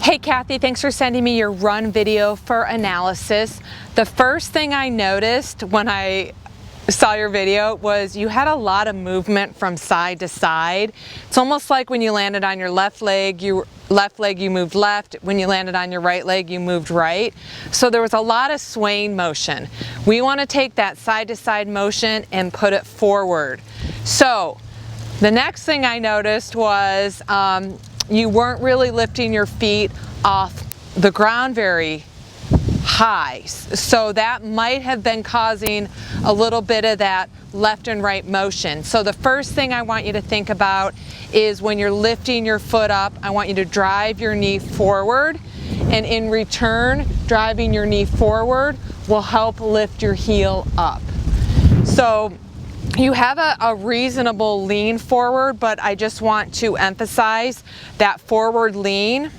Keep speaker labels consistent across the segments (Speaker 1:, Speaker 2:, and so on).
Speaker 1: Hey Kathy, thanks for sending me your run video for analysis. The first thing I noticed when I saw your video was you had a lot of movement from side to side. It's almost like when you landed on your left leg, you moved left. When you landed on your right leg, you moved right. So there was a lot of swaying motion. We want to take that side to side motion and put it forward. So the next thing I noticed was you weren't really lifting your feet off the ground very high. So that might have been causing a little bit of that left and right motion. So the first thing I want you to think about is when you're lifting your foot up, I want you to drive your knee forward, and in return, driving your knee forward will help lift your heel up. So you have a reasonable lean forward, but I just want to emphasize that forward lean.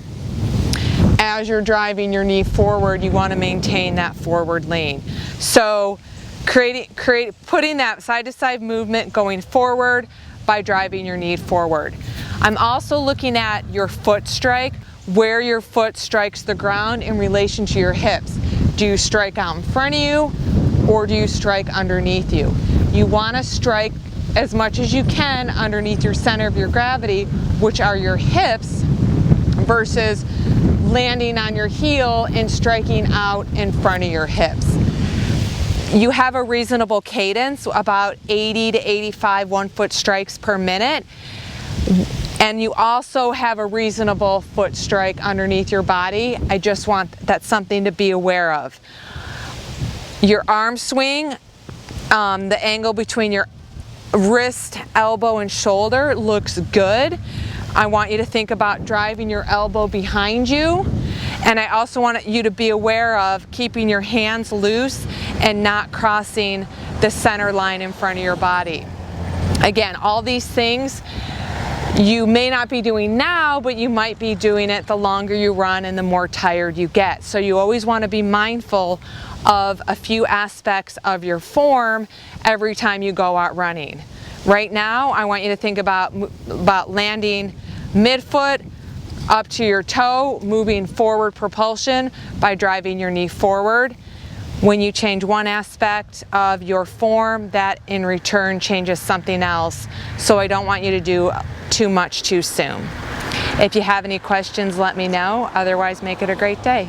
Speaker 1: As you're driving your knee forward, you want to maintain that forward lean. So putting that side to side movement going forward by driving your knee forward. I'm also looking at your foot strike, where your foot strikes the ground in relation to your hips. Do you strike out in front of you, or do you strike underneath you? You want to strike as much as you can underneath your center of your gravity, which are your hips, versus landing on your heel and striking out in front of your hips. You have a reasonable cadence, about 80 to 85 1-foot strikes per minute. And you also have a reasonable foot strike underneath your body. I just want that's something to be aware of. Your arm swing, the angle between your wrist, elbow, and shoulder looks good. I want you to think about driving your elbow behind you. And I also want you to be aware of keeping your hands loose and not crossing the center line in front of your body. Again, all these things you may not be doing now, but you might be doing it the longer you run and the more tired you get. So you always want to be mindful of a few aspects of your form every time you go out running. Right now, I want you to think about landing midfoot up to your toe, moving forward propulsion by driving your knee forward. When you change one aspect of your form, that in return changes something else. So I don't want you to do too much too soon. If you have any questions, let me know. Otherwise, make it a great day.